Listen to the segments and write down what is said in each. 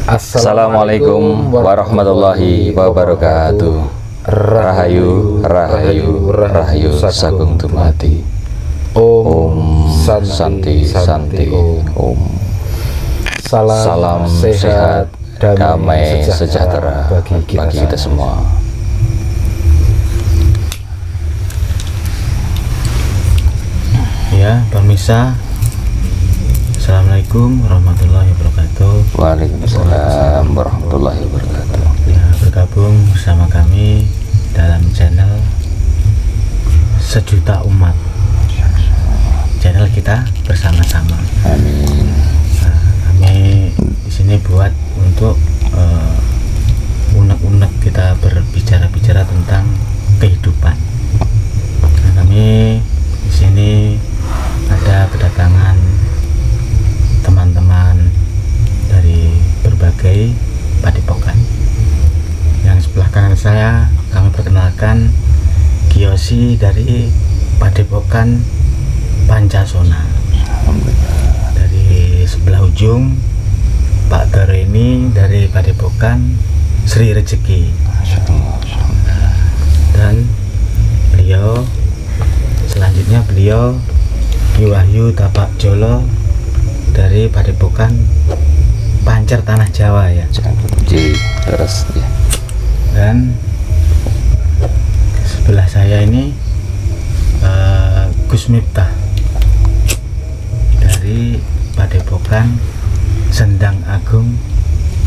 Assalamualaikum warahmatullahi wabarakatuh. Rahayu, rahayu, rahayu sagung dumadi. Om Santi Santi Om. Salam sehat, damai sejahtera bagi kita semua. Ya, pemirsa, Assalamualaikum warahmatullahi wabarakatuh. Waalaikumsalam warahmatullahi wabarakatuh. Ya, bergabung bersama kami dalam channel Sejuta Umat. Channel kita bersama-sama. Amin. Nah, kami di sini buat untuk unek-unek kita berbicara tentang kehidupan. Nah, kami di sini ada kedatangan teman-teman dari berbagai padepokan. Yang sebelah kanan saya, kami perkenalkan Kiyoshi dari Padepokan Pancasona. Dari sebelah ujung Pak Tero ini dari Padepokan Sri Rezeki. Dan beliau selanjutnya beliau Ki Wahyu Tapak Jolo dari Padepokan Pancer Tanah Jawa ya. Terus ya. Dan sebelah saya ini Gus Miftah dari Padepokan Sendang Agung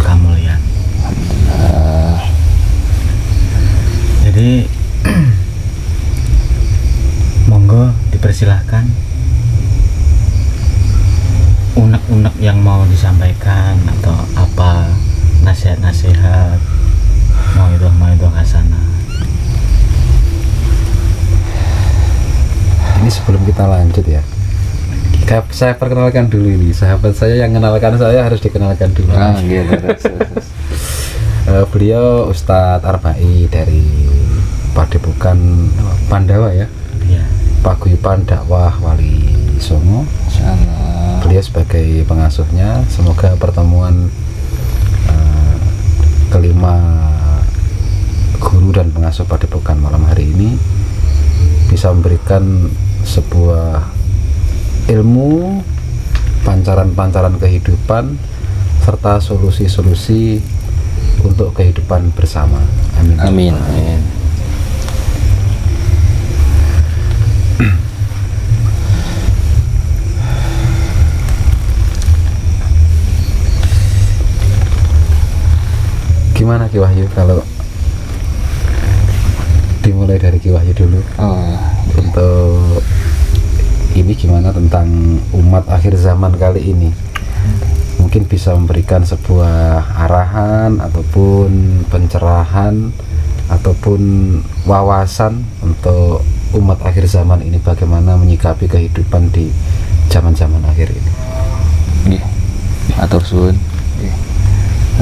Kamulyan. Jadi monggo dipersilahkan unek-unek yang mau disampaikan atau apa, nasihat-nasihat, mau itu hasanah. Ini sebelum kita lanjut ya, saya perkenalkan dulu ini sahabat saya yang kenalkan saya harus dikenalkan dulu. Beliau Ustadz Arbai dari Padepokan Pandawa ya, Paguyuban Dakwah Wali Songo. Beliau sebagai pengasuhnya. Semoga pertemuan kelima guru dan pengasuh Padepokan malam hari ini bisa memberikan sebuah ilmu, pancaran-pancaran kehidupan serta solusi-solusi untuk kehidupan bersama. Amin. Amin. Amin. Gimana Ki Wahyu, kalau dimulai dari Ki Wahyu dulu? Untuk ini gimana tentang umat akhir zaman kali ini? Mungkin bisa memberikan sebuah arahan ataupun pencerahan ataupun wawasan untuk umat akhir zaman ini, bagaimana menyikapi kehidupan di zaman-zaman akhir ini. Nggih. Matur suwun. Nggih.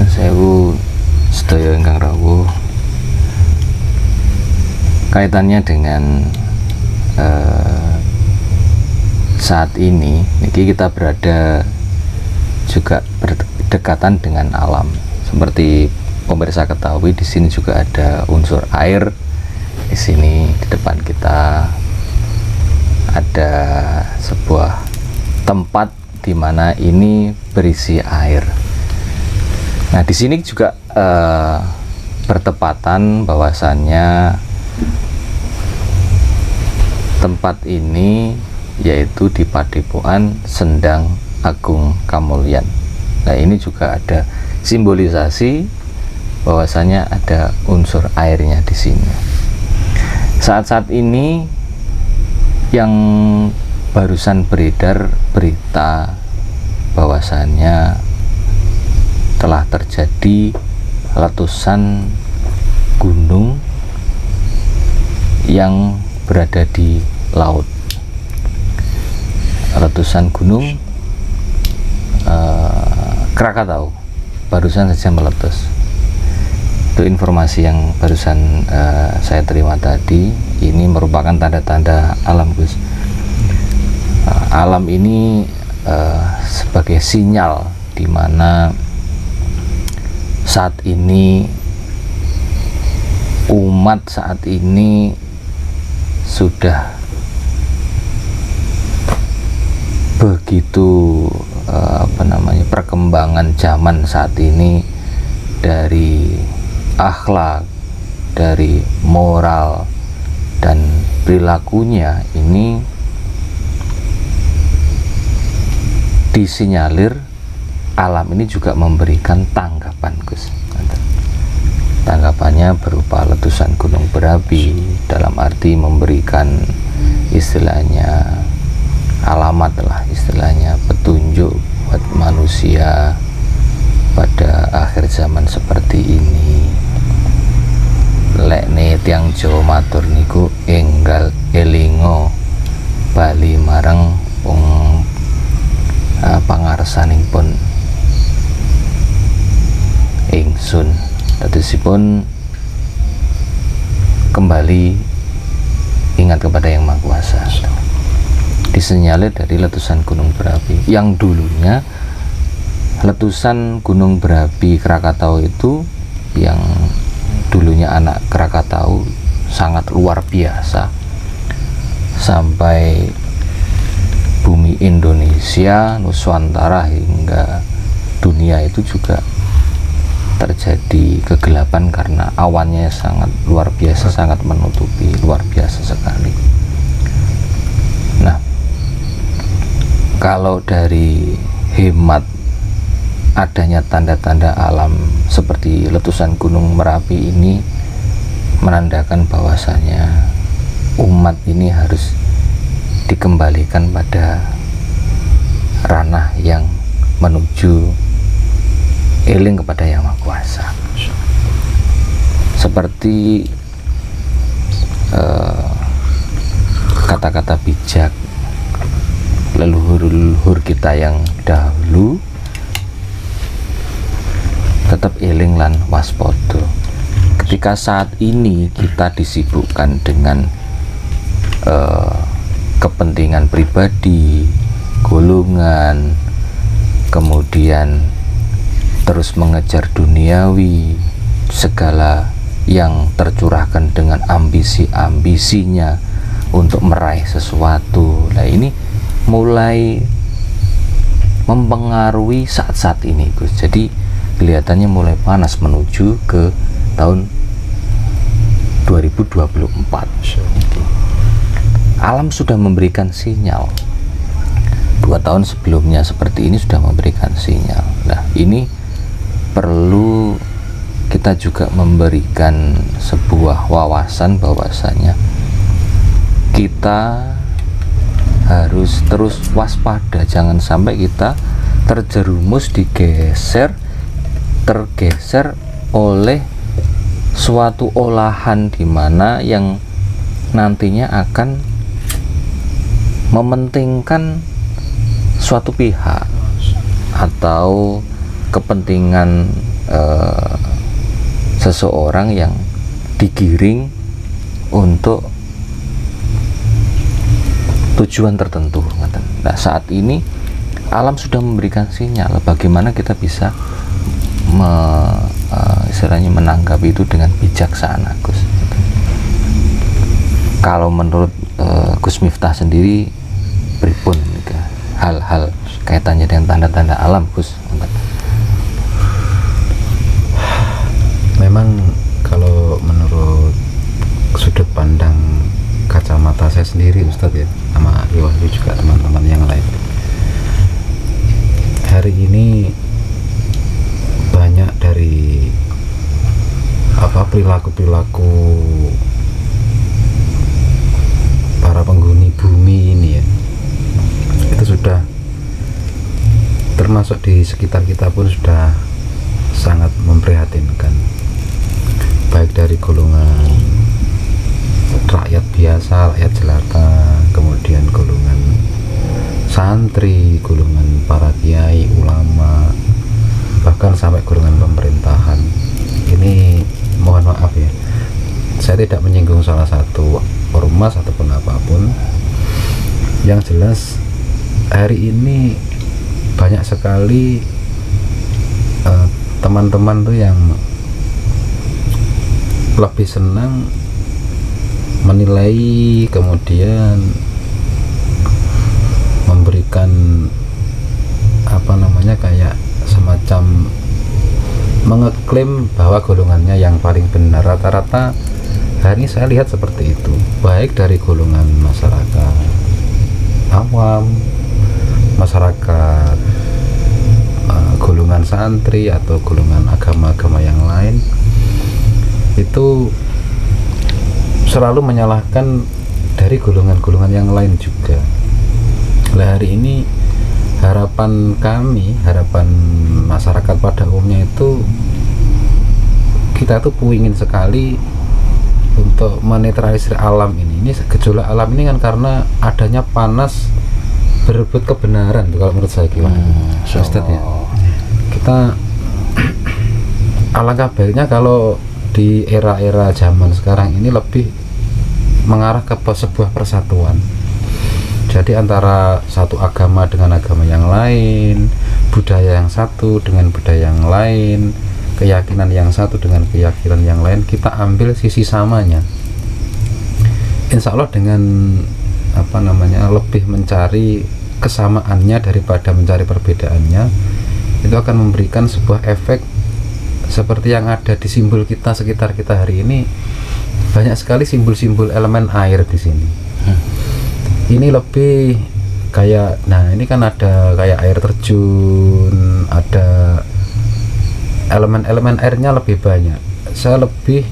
Sewu sedaya ingkang rawuh. Kaitannya dengan saat ini kita berada juga berdekatan dengan alam. Seperti pemirsa ketahui, di sini juga ada unsur air. Di sini di depan kita ada sebuah tempat di mana ini berisi air. Nah, di sini juga bertepatan bahwasannya tempat ini yaitu di Padepokan Sendang Agung Kamulyan. Nah, ini juga ada simbolisasi bahwasanya ada unsur airnya di sini. Saat-saat ini yang barusan beredar berita bahwasanya telah terjadi letusan gunung yang berada di laut. Letusan gunung Krakatau barusan saja meletus. Itu informasi yang barusan saya terima tadi. Ini merupakan tanda-tanda alam, Gus. Alam ini sebagai sinyal di mana saat ini umat saat ini sudah begitu perkembangan zaman saat ini, dari akhlak, dari moral dan perilakunya ini disinyalir alam ini juga memberikan tanggapan, Gus. Tanggapannya berupa letusan gunung berapi, dalam arti memberikan istilahnya alamat lah, istilahnya petunjuk buat manusia pada akhir zaman seperti ini. Lekne tiang Jawa matur niku enggal elingo bali marang wong pangarsanipun ingsun. Dadosipun kembali ingat kepada Yang Maha Kuasa. Disinyalir dari letusan gunung berapi yang dulunya letusan gunung berapi Krakatau itu, yang dulunya anak Krakatau sangat luar biasa, sampai bumi Indonesia, Nusantara hingga dunia itu juga terjadi kegelapan karena awannya sangat luar biasa, sangat menutupi, luar biasa sekali. Nah, kalau dari hemat adanya tanda-tanda alam seperti letusan gunung Merapi ini menandakan bahwasanya umat ini harus dikembalikan pada ranah yang menuju eling kepada Yang Maha Kuasa. Seperti kata-kata bijak leluhur-leluhur kita yang dahulu, tetap eling lan waspada. Ketika saat ini kita disibukkan dengan kepentingan pribadi, golongan, kemudian terus mengejar duniawi, segala yang tercurahkan dengan ambisi-ambisinya untuk meraih sesuatu. Nah, ini mulai mempengaruhi saat-saat ini, Gus. Jadi kelihatannya mulai panas menuju ke tahun 2024. Alam sudah memberikan sinyal. 2 tahun sebelumnya seperti ini sudah memberikan sinyal. Nah, ini perlu kita juga memberikan sebuah wawasan bahwasanya kita harus terus waspada, jangan sampai kita terjerumus, tergeser oleh suatu olahan di mana yang nantinya akan mementingkan suatu pihak atau kepentingan seseorang yang digiring untuk tujuan tertentu. Nah, saat ini alam sudah memberikan sinyal, bagaimana kita bisa istilahnya menanggapi itu dengan bijaksana, Gus. Kalau menurut Gus Miftah sendiri, pripun hal-hal kaitannya dengan tanda-tanda alam, Gus? Memang kalau menurut sudut pandang kacamata saya sendiri, Ustadz, ya, sama Wahyu juga teman-teman yang lain, hari ini banyak dari perilaku-perilaku para penghuni bumi ini ya, itu sudah termasuk di sekitar kita pun sudah sangat memprihatinkan, baik dari golongan rakyat biasa, rakyat jelata, kemudian golongan santri, golongan para kiai, ulama, bahkan sampai golongan pemerintahan. Ini mohon maaf ya, saya tidak menyinggung salah satu ormas ataupun apapun. Yang jelas hari ini banyak sekali teman-teman tuh yang lebih senang menilai, kemudian memberikan kayak semacam mengeklaim bahwa golongannya yang paling benar. Rata-rata hari ini saya lihat seperti itu, baik dari golongan masyarakat awam, masyarakat golongan santri atau golongan agama-agama yang lain, itu selalu menyalahkan dari golongan-golongan yang lain juga. Nah, hari ini harapan kami, harapan masyarakat pada umumnya itu, kita tuh ingin sekali untuk menetralisir alam ini. Ini gejolak alam ini kan karena adanya panas berebut kebenaran tuh, kalau menurut saya gimana, Ustadz ya. Kita alangkah baiknya kalau di era-era zaman sekarang ini lebih mengarah ke sebuah persatuan. Jadi antara satu agama dengan agama yang lain, budaya yang satu dengan budaya yang lain, keyakinan yang satu dengan keyakinan yang lain, kita ambil sisi samanya. Insya Allah dengan lebih mencari kesamaannya daripada mencari perbedaannya, itu akan memberikan sebuah efek seperti yang ada di simbol kita sekitar kita hari ini. Banyak sekali simbol-simbol elemen air di sini. Ini lebih kayak, nah ini kan ada kayak air terjun, ada elemen-elemen airnya lebih banyak. Saya lebih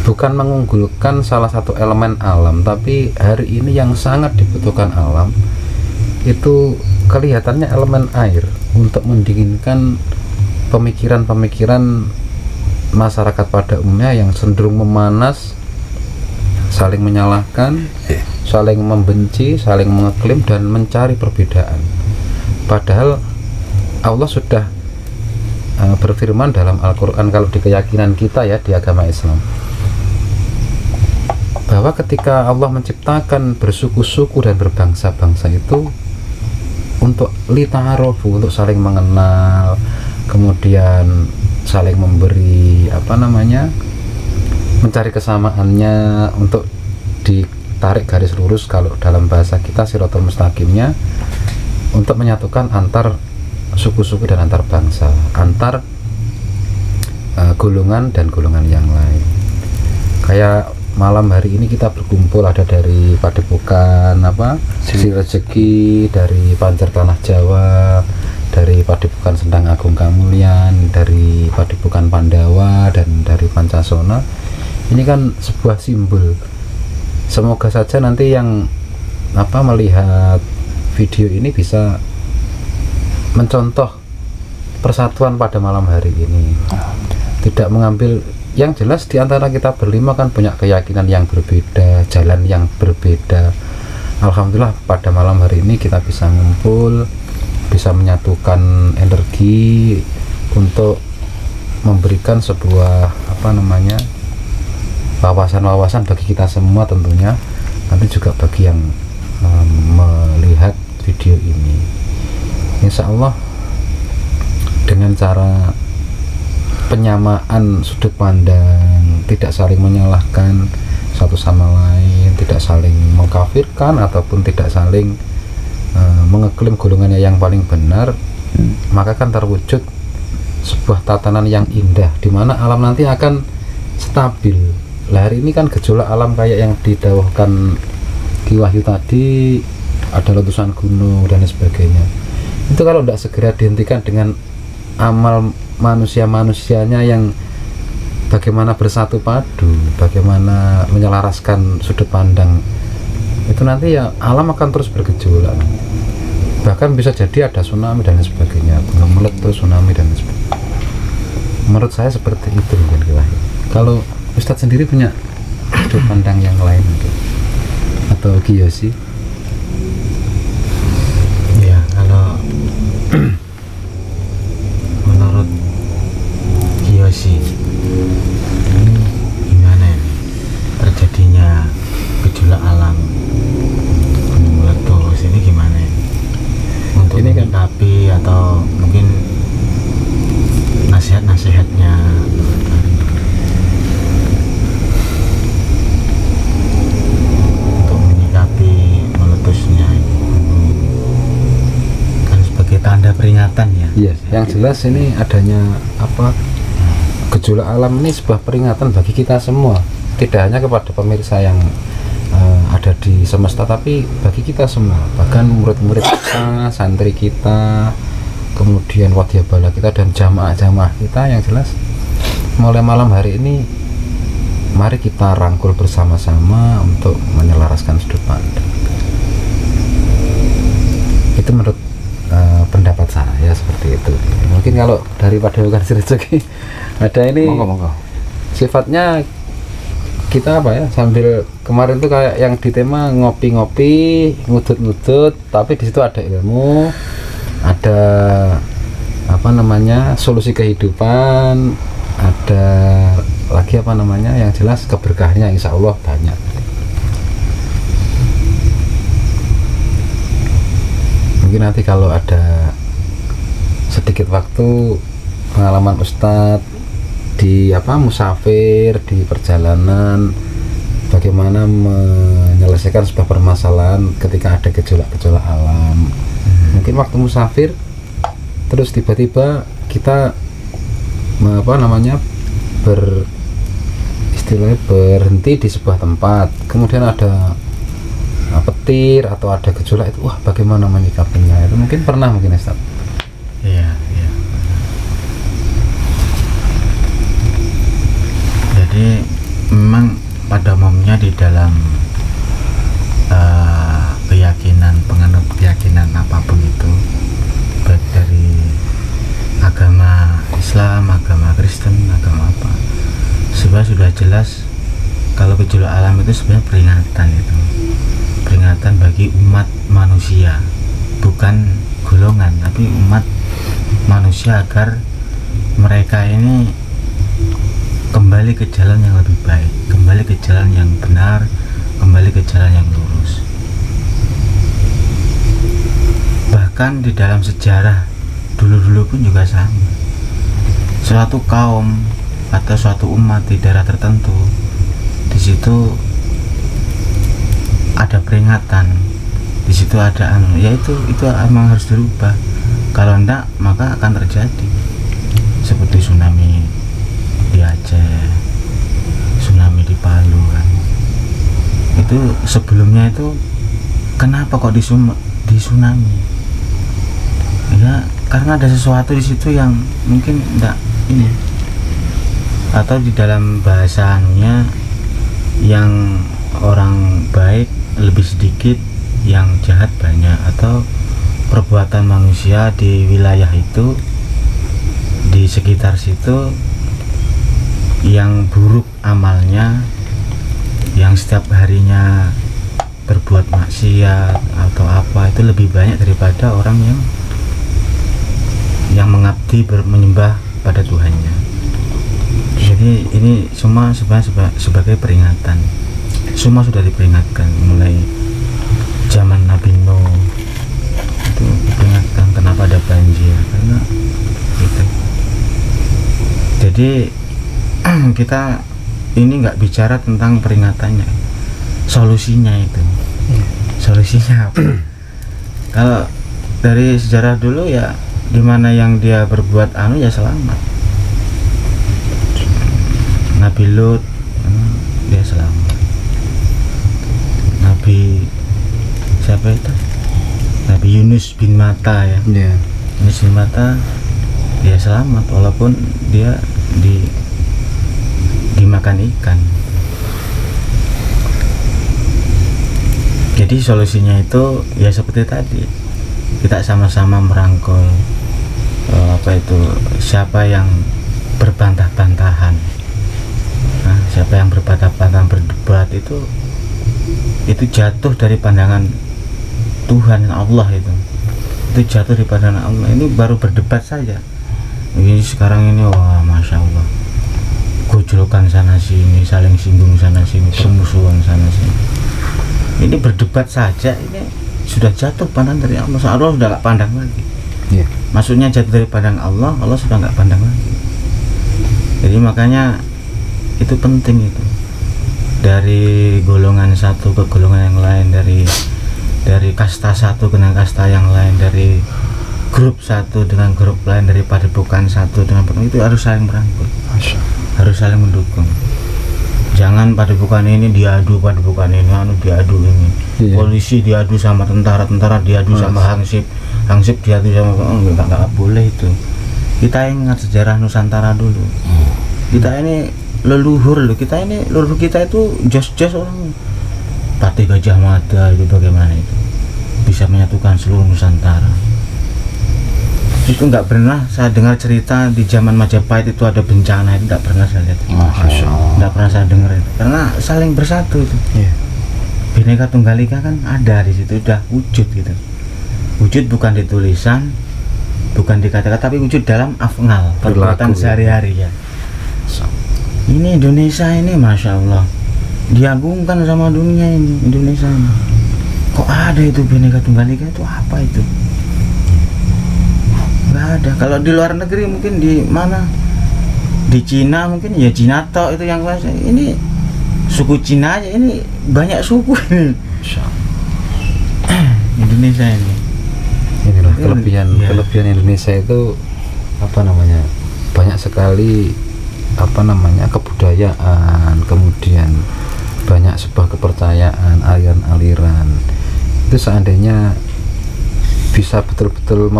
bukan mengunggulkan salah satu elemen alam, tapi hari ini yang sangat dibutuhkan alam itu kelihatannya elemen air untuk mendinginkan pemikiran-pemikiran masyarakat pada umumnya yang cenderung memanas, saling menyalahkan, saling membenci, saling mengeklaim dan mencari perbedaan. Padahal Allah sudah berfirman dalam Al-Quran, kalau di keyakinan kita ya, di agama Islam, bahwa ketika Allah menciptakan bersuku-suku dan berbangsa-bangsa itu untuk lita'arofu, untuk saling mengenal, kemudian saling memberi mencari kesamaannya, untuk ditarik garis lurus, kalau dalam bahasa kita siratal mustaqimnya, untuk menyatukan antar suku-suku dan antar bangsa, antar golongan dan golongan yang lain. Kayak malam hari ini kita berkumpul, ada dari Padepokan Sri Rezeki, dari Pancar Tanah Jawa, dari Padepokan Sendang Agung Kamulyan, dari Padepokan Pandawa, dan dari Pancasona. Ini kan sebuah simbol. Semoga saja nanti yang melihat video ini bisa mencontoh persatuan pada malam hari ini. Tidak mengambil, yang jelas di antara kita berlima kan punya keyakinan yang berbeda, jalan yang berbeda. Alhamdulillah pada malam hari ini kita bisa ngumpul, bisa menyatukan energi untuk memberikan sebuah wawasan-wawasan bagi kita semua tentunya, nanti juga bagi yang melihat video ini. Insya Allah dengan cara penyamaan sudut pandang, tidak saling menyalahkan satu sama lain, tidak saling mengkafirkan ataupun tidak saling mengeklaim golongannya yang paling benar, maka akan terwujud sebuah tatanan yang indah di mana alam nanti akan stabil. Lah hari ini kan gejolak alam kayak yang didawahkan Ki Wahyu tadi, ada letusan gunung dan sebagainya. Itu kalau tidak segera dihentikan dengan amal manusia-manusianya yang bagaimana bersatu padu, bagaimana menyelaraskan sudut pandang, itu nanti ya alam akan terus bergejolak. Bahkan bisa jadi ada tsunami dan sebagainya, gunung meletus, tsunami dan sebagainya. Menurut saya seperti itu mungkin Ki Wahyu. Kalau Ustadz sendiri punya sudut pandang yang lain mungkin, atau Ki Yosi? Ya, kalau menurut Kiyoshi ini gimana ini terjadinya gejolak alam gunung meletus ini gimana ini untuk ini kan menyikapi atau mungkin nasihat-nasihatnya untuk menyikapi meletusnya gunung kan sebagai tanda peringatan ya. Iya, yang jelas ini adanya apa, gejolak alam ini sebuah peringatan bagi kita semua, tidak hanya kepada pemirsa yang ada di semesta, tapi bagi kita semua, bahkan murid-murid kita, santri kita, kemudian wadyabala kita dan jamaah-jamaah kita. Yang jelas mulai malam hari ini mari kita rangkul bersama-sama untuk menyelaraskan sudut pandang. Itu menurut pendapat saya seperti itu. Mungkin kalau daripada bukan rezeki ada ini monggo. sifatnya kita apa ya, sambil kemarin tuh kayak yang di tema ngopi-ngopi, ngudut-ngudut, tapi di situ ada ilmu, ada apa namanya solusi kehidupan, ada lagi apa namanya yang jelas keberkahannya insya Allah banyak. Mungkin nanti kalau ada sedikit waktu pengalaman Ustadz di apa musafir di perjalanan, bagaimana menyelesaikan sebuah permasalahan ketika ada gejolak-gejolak alam. Mungkin waktu musafir terus tiba-tiba kita apa namanya istilahnya berhenti di sebuah tempat, kemudian ada petir atau ada gejolak, itu wah bagaimana menyikapinya, itu mungkin pernah mungkin Ustaz. Iya. Jadi memang pada umumnya di dalam penganut keyakinan apapun itu, baik dari agama Islam, agama Kristen, agama apa, sebenarnya sudah jelas kalau gejolak alam itu sebenarnya peringatan bagi umat manusia, bukan golongan, tapi umat manusia, agar mereka ini kembali ke jalan yang lebih baik, kembali ke jalan yang benar, kembali ke jalan yang lurus. Bahkan di dalam sejarah dulu-dulu pun juga sama. Suatu kaum atau suatu umat di daerah tertentu, di situ ada peringatan, di situ ada yaitu itu emang harus dirubah. Kalau enggak maka akan terjadi seperti tsunami di Aceh, tsunami di Palu kan. Itu sebelumnya itu kenapa kok di tsunami? Ya karena ada sesuatu di situ yang mungkin enggak ini, atau di dalam bahasanya yang orang baik lebih sedikit, yang jahat banyak, atau perbuatan manusia di wilayah itu, di sekitar situ, yang buruk amalnya, yang setiap harinya berbuat maksiat atau apa, itu lebih banyak daripada orang yang mengabdi menyembah pada Tuhannya. Jadi ini semua sebagai peringatan. Semua sudah diperingatkan mulai zaman Nabi Nuh, kenapa ada banjir, karena gitu. Jadi kita ini nggak bicara tentang peringatannya, solusinya itu. Solusinya apa? Kalau dari sejarah dulu ya, dimana yang dia berbuat ya selamat. Nabi Lut dia selamat. Nabi siapa itu? Nabi Yunus bin Matta ya. Yunus bin Matta dia selamat walaupun dia dimakan ikan. Jadi solusinya itu ya seperti tadi, kita sama-sama merangkul siapa yang berbantah-bantahan. Nah, siapa yang berbantah-bantahan berdebat itu jatuh dari pandangan Tuhan Allah, itu jatuh dari pandangan Allah. Ini baru berdebat saja. Ini sekarang ini wah masya Allah, gojlokan sana sini, saling singgung sana sini, permusuhan sana sini. Ini berdebat saja ini sudah jatuh pandang dari Allah. Allah sudah nggak pandang lagi. Maksudnya jatuh dari pandang Allah, Allah sudah nggak pandang lagi. Jadi makanya itu penting itu, dari golongan satu ke golongan yang lain, dari kasta satu dengan kasta yang lain, dari grup satu dengan grup lain, dari padepokan satu dengan padepokan, itu harus saling merangkul, harus saling mendukung. Jangan padepokan ini diadu, padepokan ini diadu ini. Polisi diadu sama tentara diadu sama hansip diadu sama nggak boleh itu. Kita ingat sejarah Nusantara dulu. Kita ini leluhur loh, kita itu jos orang. Patih Gajah Mada itu bagaimana itu bisa menyatukan seluruh Nusantara. Itu nggak pernah saya dengar cerita di zaman Majapahit itu ada bencana, itu nggak pernah saya lihat, nggak pernah saya dengar itu, karena saling bersatu itu. Bhinneka Tunggal Ika kan ada di situ, udah wujud gitu. Wujud bukan di tulisan, bukan di kata-kata, tapi wujud dalam afngal, perbuatan sehari-hari ya. Ini Indonesia ini masya Allah diagungkan sama dunia ini. Indonesia ini kok ada itu Bhinneka Tunggal Ika, itu apa itu? Nggak ada. Kalau di luar negeri mungkin di mana, di Cina mungkin ya Cina toh itu yang kuasa. Ini suku Cina aja, ini banyak suku ini. Indonesia ini. Inilah kelebihan Indonesia itu banyak sekali kebudayaan, kemudian banyak sebuah kepercayaan, aliran-aliran. Itu seandainya bisa betul-betul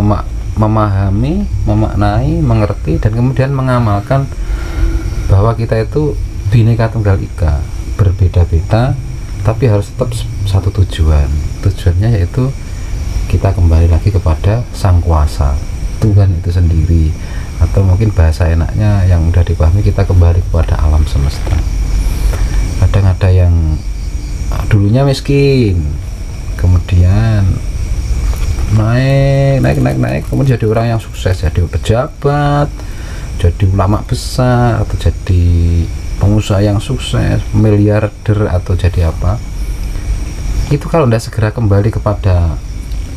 memahami, memaknai, mengerti, dan kemudian mengamalkan bahwa kita itu Bhinneka Tunggal Ika, berbeda-beda tapi harus tetap satu tujuannya yaitu kita kembali lagi kepada Sang Kuasa, Tuhan itu sendiri, atau mungkin bahasa enaknya yang mudah dipahami, kita kembali kepada alam semesta. Kadang ada yang dulunya miskin, kemudian naik, kemudian jadi orang yang sukses, jadi pejabat, jadi ulama besar, atau jadi pengusaha yang sukses, miliarder, atau jadi apa. Itu kalau tidak segera kembali kepada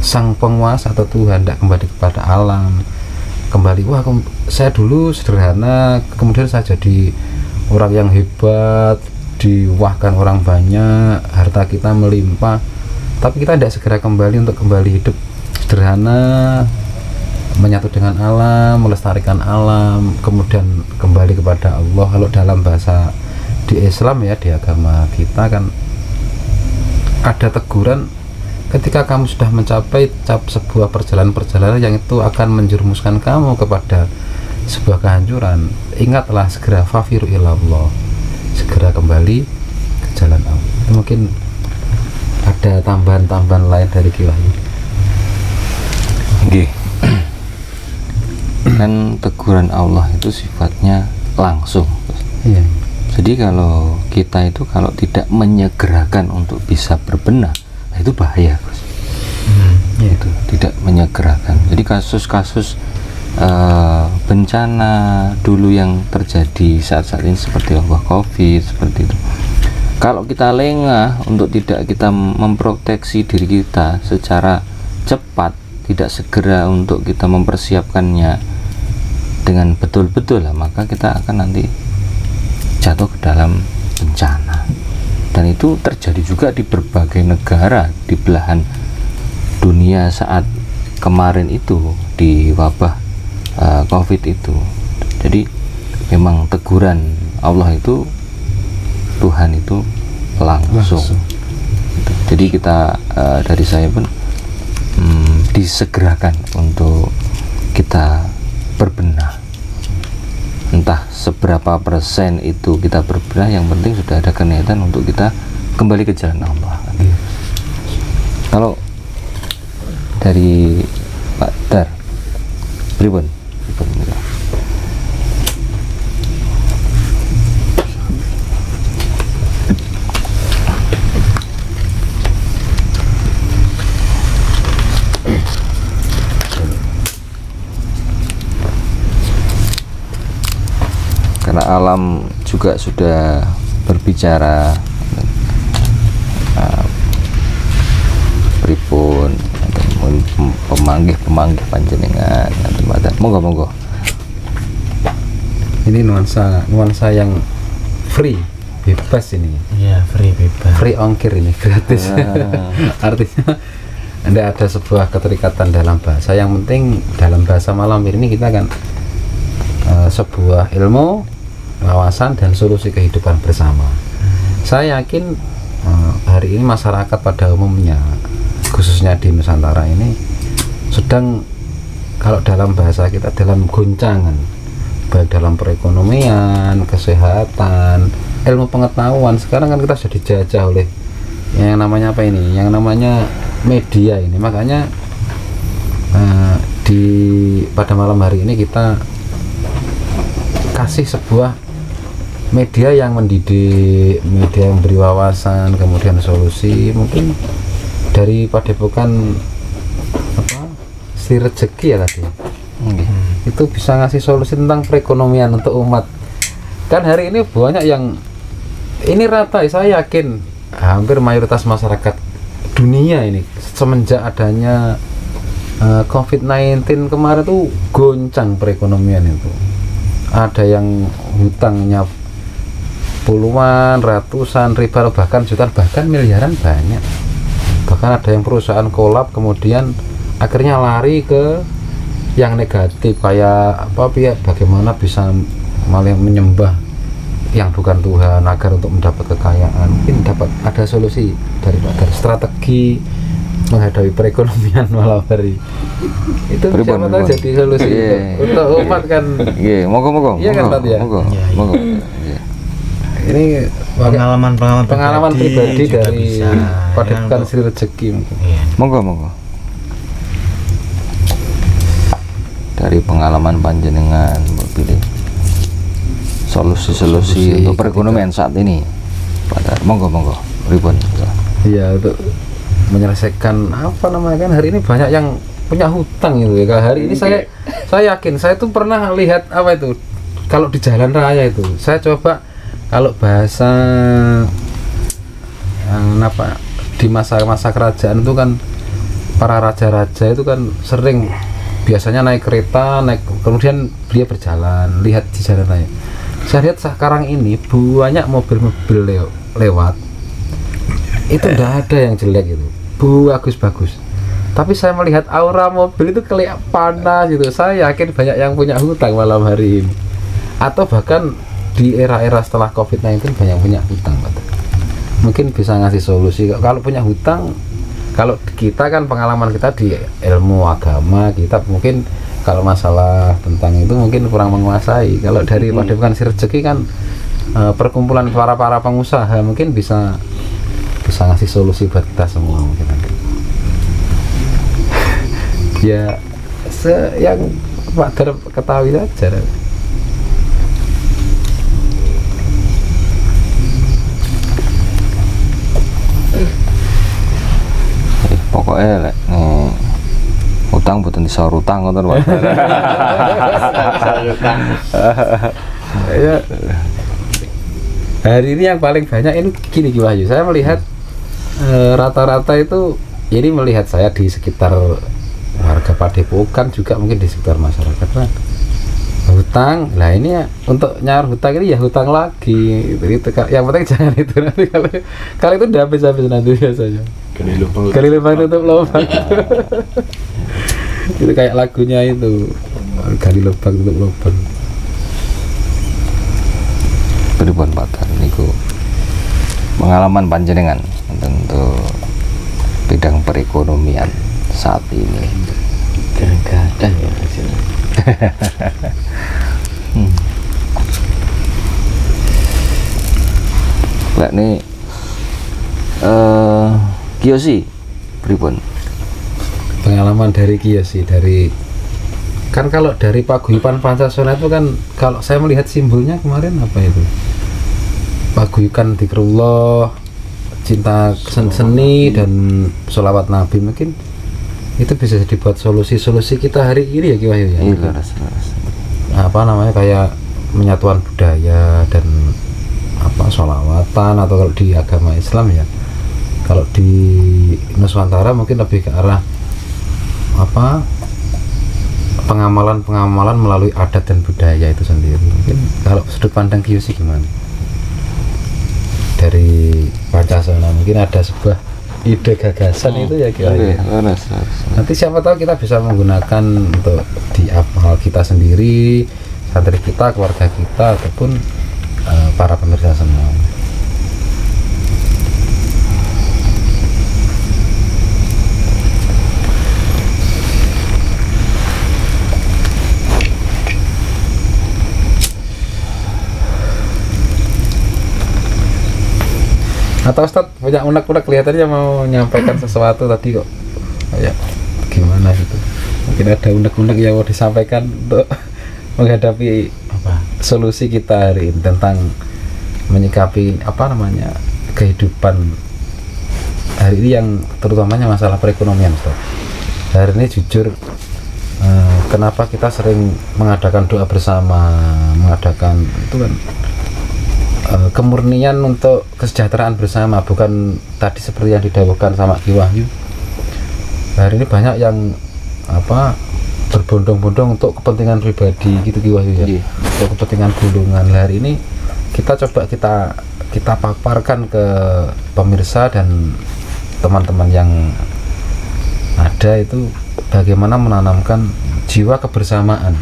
Sang Penguasa atau Tuhan, tidak kembali kepada alam, kembali saya dulu sederhana, kemudian saya jadi orang yang hebat, diwahkan orang banyak, harta kita melimpah, tapi kita tidak segera kembali untuk kembali hidup sederhana, menyatu dengan alam, melestarikan alam, kemudian kembali kepada Allah. Kalau dalam bahasa di Islam ya, di agama kita kan ada teguran ketika kamu sudah mencapai sebuah perjalanan yang itu akan menjerumuskan kamu kepada sebuah kehancuran, ingatlah segera fafiru ilallah, segera kembali ke jalan Allah. Itu mungkin ada tambahan-tambahan lain dari Ki Wahyu. Kan teguran Allah itu sifatnya langsung. Jadi kalau kita itu kalau tidak menyegerakan untuk bisa berbenah, nah itu bahaya, itu tidak menyegerakan. Jadi kasus-kasus bencana dulu yang terjadi saat-saat ini seperti COVID seperti itu, kalau kita lengah untuk tidak kita memproteksi diri kita secara cepat, tidak segera untuk kita mempersiapkannya dengan betul-betul lah, maka kita akan nanti jatuh ke dalam bencana. Dan itu terjadi juga di berbagai negara di belahan dunia saat kemarin itu, di wabah COVID itu. Jadi memang teguran Allah itu, Tuhan itu langsung. Jadi kita dari saya pun disegerakan untuk kita berbenah. Entah seberapa persen itu kita berbenah, yang penting sudah ada keniatan untuk kita kembali ke jalan Allah. Kalau dari Pak Dar, pripun? Karena alam juga sudah berbicara pripun pemanggih panjenengan, monggo. Ini nuansa yang free, bebas ini. Iya, bebas. Free ongkir ini, gratis. Artinya tidak ada sebuah keterikatan dalam bahasa. Yang penting dalam bahasa malam ini kita kan sebuah ilmu, wawasan, dan solusi kehidupan bersama. Saya yakin hari ini masyarakat pada umumnya, khususnya di Nusantara ini, sedang, kalau dalam bahasa kita, dalam goncangan, baik dalam perekonomian, kesehatan, ilmu pengetahuan. Sekarang kan kita sudah dijajah oleh yang namanya apa ini, yang namanya media ini. Makanya pada malam hari ini kita kasih sebuah media yang mendidik, media yang beri wawasan, kemudian solusi. Mungkin dari Padepokan Sri Rezeki ya tadi, itu bisa ngasih solusi tentang perekonomian untuk umat. Kan hari ini banyak yang ini rata, saya yakin hampir mayoritas masyarakat dunia ini semenjak adanya COVID-19 kemarin tuh goncang perekonomian itu. Ada yang hutangnya puluhan, ratusan, ribuan, bahkan jutaan, bahkan miliaran banyak. Bahkan ada yang perusahaan kolap, kemudian akhirnya lari ke yang negatif, kayak bagaimana bisa malah menyembah yang bukan Tuhan agar untuk mendapat kekayaan. Mungkin dapat ada solusi dari strategi menghadapi perekonomian malam hari itu siapa tahu jadi solusi untuk umat kan. Monggo. Iya kan Pak ya. Monggo. Ini pengalaman pribadi dari Padepokan Sri Rezeki mungkin. Monggo. Dari pengalaman panjenengan pilih solusi untuk perekonomian saat ini. Monggo. Ribon. Iya, untuk menyelesaikan apa namanya, kan hari ini banyak yang punya hutang gitu ya. Hari ini saya yakin, saya tuh pernah lihat apa itu, kalau di jalan raya itu saya coba, kalau bahasa di masa kerajaan itu kan para raja-raja itu kan sering biasanya naik kereta, kemudian dia berjalan lihat di jalan raya. Saya lihat sekarang ini banyak mobil-mobil lewat itu tidak ada yang jelek gitu, bagus. Tapi saya melihat aura mobil itu kelihatan panas gitu. Saya yakin banyak yang punya hutang malam hari ini, atau bahkan di era-era setelah COVID-19 banyak punya hutang. Mungkin bisa ngasih solusi. Kalau punya hutang, kalau kita kan pengalaman kita di ilmu agama, kita mungkin kalau masalah tentang itu mungkin kurang menguasai. Kalau dari Padepokan Sri Rezeki kan perkumpulan para pengusaha, mungkin bisa ngasih solusi buat kita semua mungkin nanti. Ya yang Pak Dar ketahui saja. Pokoknya utang buatan disaur utang ngoten Pak. Ya, hari ini yang paling banyak ini gini Wahyu, saya melihat rata-rata itu, ini melihat saya di sekitar warga Padepokan juga mungkin di sekitar masyarakat kan hutang. Lah ini ya, untuk nyaur hutang ini ya hutang lagi itu yang penting jangan itu nanti kalau itu udah habis nanti biasanya gali lubang tutup lubang itu kayak lagunya itu gali lubang tutup lubang. Pripun Pak Tar niku pengalaman panjenengan untuk bidang perekonomian saat ini? Kadang-kadang ya hasilnya. Mbak nih Kiyoshi pripun? Pengalaman dari Kiyoshi, dari kan kalau dari paguyuban Pancasila itu kan kalau saya melihat simbolnya kemarin apa itu? Paguyuban Dzikrullah, cinta seni dan sholawat Nabi, mungkin itu bisa dibuat solusi-solusi kita hari ini ya Ki Wahyu ya. Iya, apa namanya kayak menyatuan budaya dan apa sholawatan, atau kalau di agama Islam ya, kalau di Nusantara mungkin lebih ke arah apa pengamalan melalui adat dan budaya itu sendiri. Mungkin kalau sudut pandang Kiyoshi gimana dari Pancasila? Mungkin ada sebuah ide gagasan itu ya kira-kira. Nanti siapa tahu kita bisa menggunakan untuk di hal kita sendiri, santri kita, keluarga kita, ataupun para pemirsa semua. Atau Ustadz punya unek-unek kelihatannya mau menyampaikan sesuatu tadi kok ya gimana gitu, mungkin ada unek-unek yang mau disampaikan untuk menghadapi apa solusi kita hari ini tentang menyikapi apa namanya kehidupan hari ini yang terutamanya masalah perekonomian Ustadz. Hari ini jujur kenapa kita sering mengadakan doa bersama, mengadakan itu kan kemurnian untuk kesejahteraan bersama, bukan tadi seperti yang didawuhkan sama Ki Wahyu. Hari ini banyak yang apa berbondong-bondong untuk kepentingan pribadi gitu Ki Wahyu ya, untuk kepentingan golongan. Hari ini kita coba kita paparkan ke pemirsa dan teman-teman yang ada itu bagaimana menanamkan jiwa kebersamaan,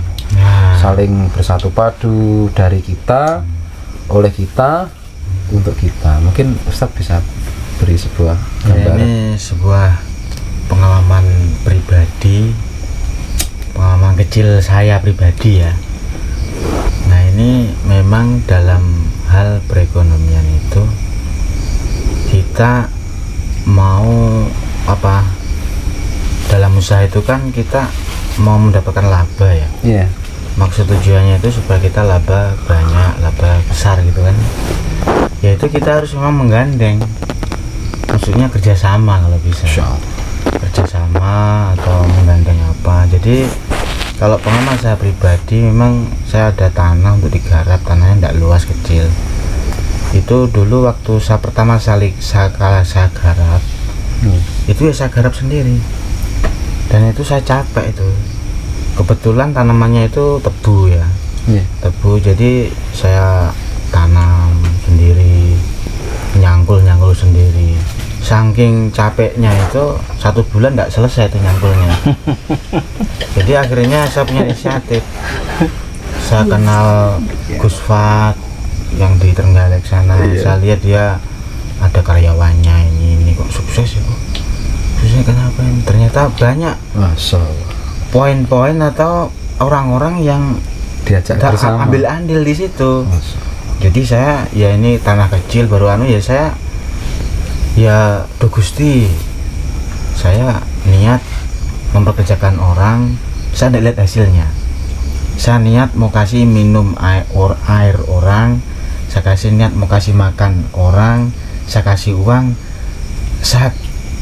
saling bersatu padu dari kita, oleh kita, untuk kita. Mungkin Ustadz bisa beri sebuah gambaran. Ini sebuah pengalaman pribadi, pengalaman kecil saya pribadi ya. Nah ini memang dalam hal perekonomian itu kita mau apa, dalam usaha itu kan kita mau mendapatkan laba ya. Iya. Maksud tujuannya itu supaya kita laba banyak, laba besar gitu kan. Yaitu kita harus memang menggandeng, maksudnya kerjasama kalau bisa, kerjasama atau menggandeng apa. Jadi kalau pengalaman saya pribadi, memang saya ada tanah untuk digarap, tanahnya tidak luas, kecil. Itu dulu waktu saya pertama saya garap, itu ya saya garap sendiri, dan itu saya capek itu. Kebetulan tanamannya itu tebu ya, tebu, jadi saya tanam sendiri, nyangkul sendiri. Saking capeknya itu 1 bulan tidak selesai itu nyangkulnya. Jadi akhirnya saya punya inisiatif, saya kenal Gus Fat yang di Trenggalek sana. Saya lihat dia ada karyawannya, ini kok sukses ya, kok suksesnya kenapa ini? Ternyata banyak poin-poin atau orang-orang yang diajak bersama, ambil andil di situ. Jadi saya ya ini tanah kecil baru ya saya ya do Gusti, saya niat mempekerjakan orang, saya tidak lihat hasilnya. Saya niat mau kasih minum air orang, saya kasih niat mau kasih makan orang, saya kasih uang, saya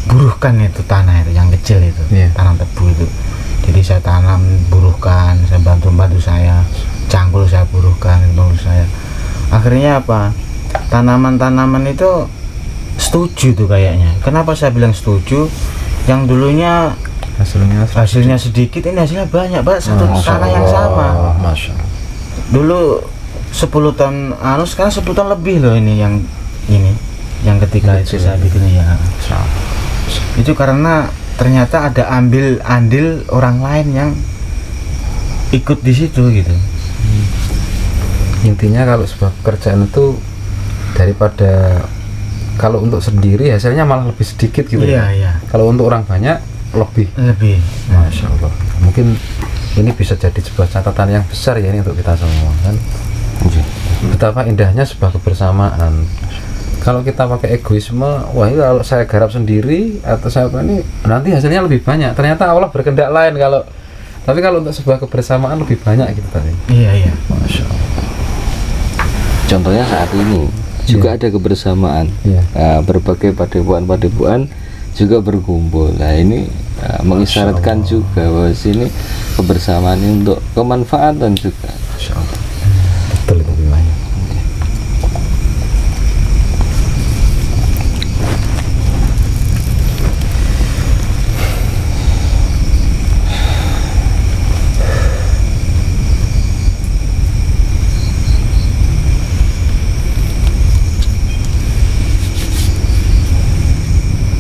buruhkan itu tanah itu yang kecil itu, tanam tebu itu. Jadi saya tanam, buruhkan, saya bantu saya, cangkul saya buruhkan, saya. Akhirnya apa? Tanaman-tanaman itu setuju tuh kayaknya. Kenapa saya bilang setuju? Yang dulunya hasilnya sedikit, ini hasilnya banyak, Pak. Satu tanah yang sama. Masya Allah. Dulu 10 ton sekarang 10 ton lebih loh ini yang ketika itu saya bikin ya. Itu karena ternyata ada andil orang lain yang ikut di situ gitu. Intinya kalau sebuah pekerjaan itu daripada kalau untuk sendiri hasilnya malah lebih sedikit gitu. Iya. Kalau untuk orang banyak lebih. Masya Allah. Mungkin ini bisa jadi sebuah catatan yang besar ya ini untuk kita semua kan. Betapa indahnya sebuah kebersamaan. Kalau kita pakai egoisme, wah ini kalau saya garap sendiri atau saya ini nanti hasilnya lebih banyak. Ternyata Allah berkehendak lain tapi kalau untuk sebuah kebersamaan lebih banyak gitu tadi. Iya. Masya Allah. Contohnya saat ini juga ada kebersamaan. Berbagai padepokan juga berkumpul. Nah ini mengisyaratkan juga bahwa sini kebersamaan ini untuk kemanfaatan juga. Masya Allah. Betul itu gimana?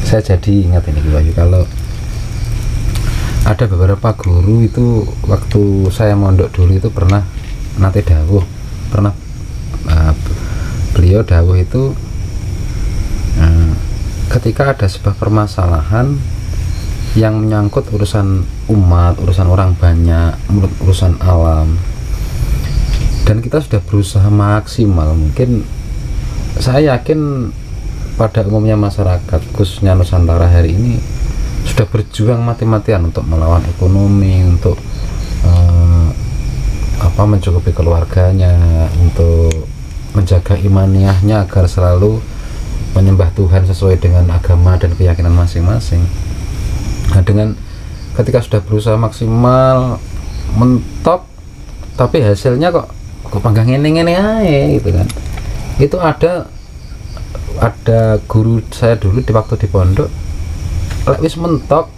Saya jadi ingat ini Wahyu, kalau ada beberapa guru itu waktu saya mondok dulu itu pernah beliau dawuh itu ketika ada sebuah permasalahan yang menyangkut urusan umat, urusan orang banyak, urusan alam, dan kita sudah berusaha maksimal, mungkin saya yakin pada umumnya masyarakat khususnya Nusantara hari ini sudah berjuang mati-matian untuk melawan ekonomi, untuk mencukupi keluarganya, untuk menjaga imaniahnya agar selalu menyembah Tuhan sesuai dengan agama dan keyakinan masing-masing. Nah, dengan ketika sudah berusaha maksimal mentok tapi hasilnya kok panggang ini aja gitu kan. Itu ada guru saya dulu di waktu di pondok lek wis mentok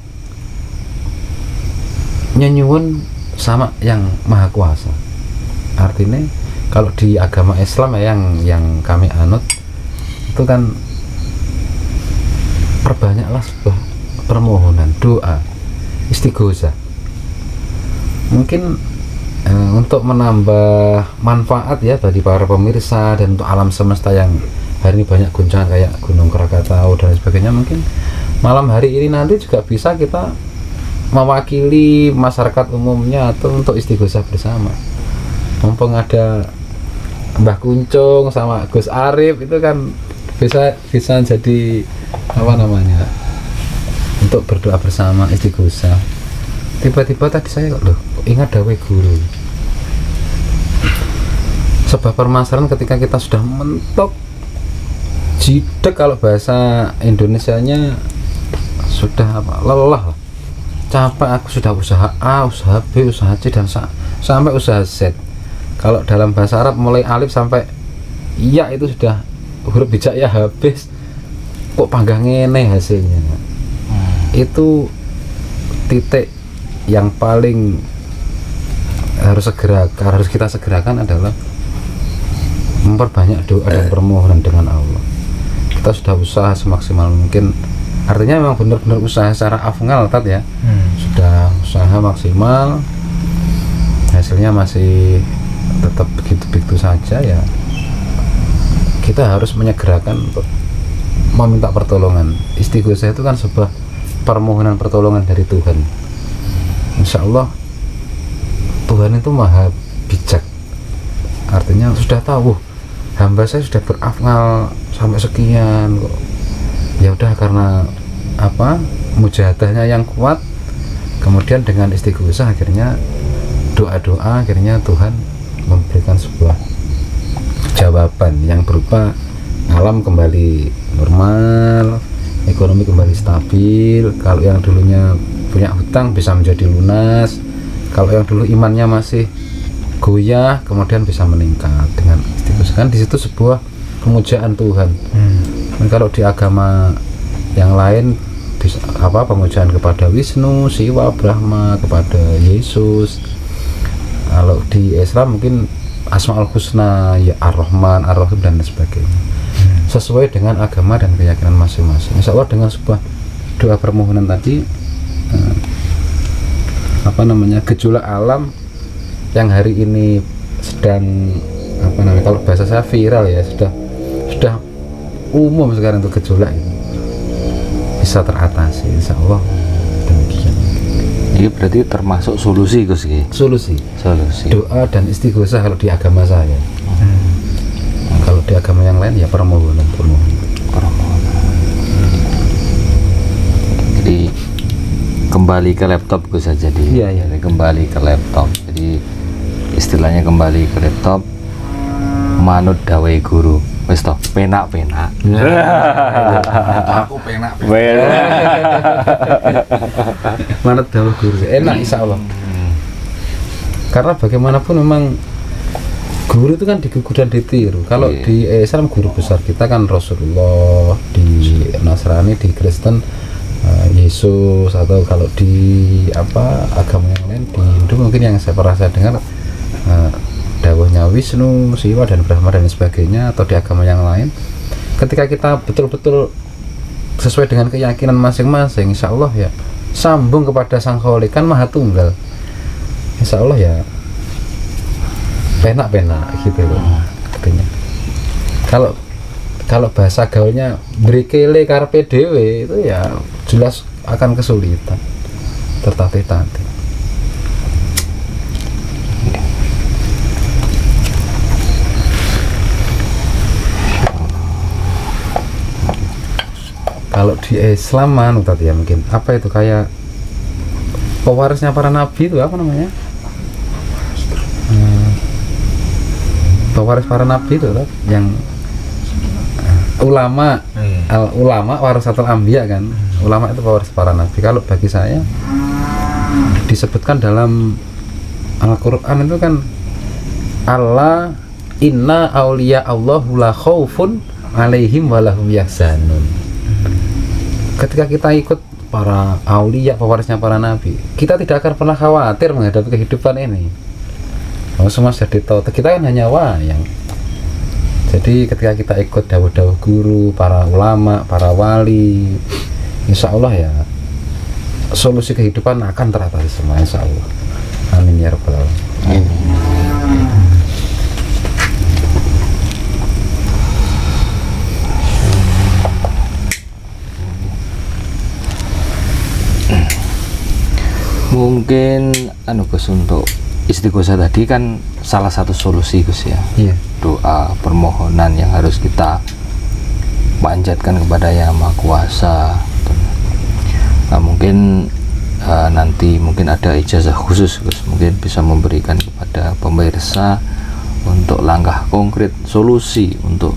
nyenyuwun sama yang maha kuasa. Artinya kalau di agama Islam ya yang kami anut itu kan perbanyaklah sebuah permohonan, doa, istighosah. Mungkin untuk menambah manfaat ya bagi para pemirsa dan untuk alam semesta yang hari ini banyak guncangan kayak Gunung Krakatau dan sebagainya, mungkin malam hari ini nanti juga bisa kita mewakili masyarakat umumnya atau untuk istighosah bersama. Mumpung ada Mbah Kuncung sama Gus Arif itu kan bisa jadi untuk berdoa bersama, istighosah. Tiba-tiba tadi saya ingat dawuh guru, sebab permasalahan ketika kita sudah mentok jidek, kalau bahasa Indonesianya sudah lelah, capek, aku sudah usaha A, usaha B, usaha C dan sampai usaha Z. Kalau dalam bahasa Arab mulai alif sampai iya itu sudah huruf hijaiyah habis, kok panggang ini hasilnya. Itu titik yang paling harus kita segerakan adalah memperbanyak doa dan permohonan dengan Allah. Kita sudah usaha semaksimal mungkin, artinya memang benar-benar usaha secara afngal ya. Sudah usaha maksimal, hasilnya masih tetap begitu-begitu saja ya. Kita harus menyegerakan untuk meminta pertolongan. Istighosah itu kan sebuah permohonan pertolongan dari Tuhan. Insya Allah Tuhan itu maha bijak, artinya sudah tahu hamba saya sudah berafngal sampai sekian kok, ya udah karena mujahadahnya yang kuat, kemudian dengan istighosah akhirnya doa-doa, akhirnya Tuhan memberikan sebuah jawaban yang berupa alam kembali normal, ekonomi kembali stabil. Kalau yang dulunya punya hutang bisa menjadi lunas, kalau yang dulu imannya masih goyah kemudian bisa meningkat dengan istighosah. Kan di situ sebuah pemujaan Tuhan. Dan kalau di agama yang lain pemujaan kepada Wisnu, Siwa, Brahma, kepada Yesus. Kalau di Islam mungkin Asmaul Husna, ya Ar-Rahman, Ar-Rahim dan sebagainya. Sesuai dengan agama dan keyakinan masing-masing. Insya Allah dengan sebuah doa permohonan tadi, gejolak alam yang hari ini sedang kalau bahasa saya viral ya, sudah umum sekarang untuk gejolak itu bisa teratasi, insya Allah. Demikian. Ini berarti termasuk solusi Gus Ki? Solusi. Doa dan istighosah kalau di agama saya. Kalau di agama yang lain ya permohonan. Jadi kembali ke laptop Gus saja jadi kembali ke laptop. Jadi istilahnya kembali ke laptop, manut dawai guru. Wis toh, penak. Aku penak. Manut dawai guru. Enak insya Allah. Karena bagaimanapun memang guru itu kan digugu dan ditiru. Kalau di Islam guru besar kita kan Rasulullah, di Nasrani, di Kristen Yesus, atau kalau di agama yang lain, di Hindu mungkin yang pernah saya dengar dawuhnya Wisnu, Siwa dan Brahma dan sebagainya, atau di agama yang lain. Ketika kita betul-betul sesuai dengan keyakinan masing-masing, insya Allah ya sambung kepada Sang Khalik, kan Maha Tunggal. Insya Allah ya penak gitu loh artinya. Kalau bahasa gaulnya brikele karpe dewe, itu ya jelas akan kesulitan, tertatih-tatih. Kalau di Islam tadi ya mungkin apa itu kayak pewarisnya para nabi itu apa namanya? Pewaris para nabi itu yang ulama, ulama warasatul anbiya kan. Ulama itu pewaris para nabi. Kalau bagi saya disebutkan dalam Al-Qur'an itu kan Allah inna auliya Allahu la khaufun alaihim walahum yahzanun. Ketika kita ikut para aulia, pewarisnya para nabi, kita tidak akan pernah khawatir menghadapi kehidupan ini. Semua sudah ditahu, kita kan hanya wayang. Jadi ketika kita ikut dawuh-dawuh guru, para ulama, para wali, insya Allah ya solusi kehidupan akan teratasi semua, insya Allah. Amin ya rabbal alamin. Mungkin Gus, untuk istighosah tadi kan salah satu solusi Gus ya. Iya. Doa permohonan yang harus kita panjatkan kepada Yang Maha Kuasa. Nah, mungkin nanti mungkin ada ijazah khusus Gus, mungkin bisa memberikan kepada pemirsa untuk langkah konkret solusi untuk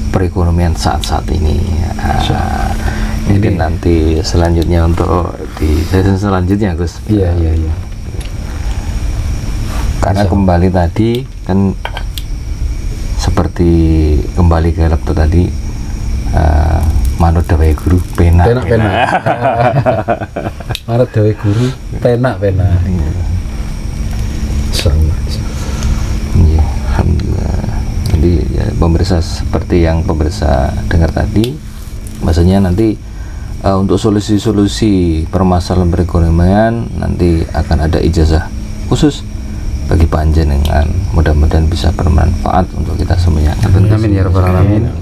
perekonomian saat-saat ini. Mungkin nanti selanjutnya untuk di sesi selanjutnya Gus. Iya. Karena kembali tadi kan seperti kembali ke laptop tadi, manut dawai guru penak. Manut dawai guru penak. Insyaallah. Iya, alhamdulillah. Jadi ya, pemirsa seperti yang pemirsa dengar tadi, maksudnya nanti untuk solusi-solusi permasalahan perekonomian nanti akan ada ijazah khusus bagi panjenengan. Mudah-mudahan bisa bermanfaat untuk kita semuanya. Amin ya rabbal alamin.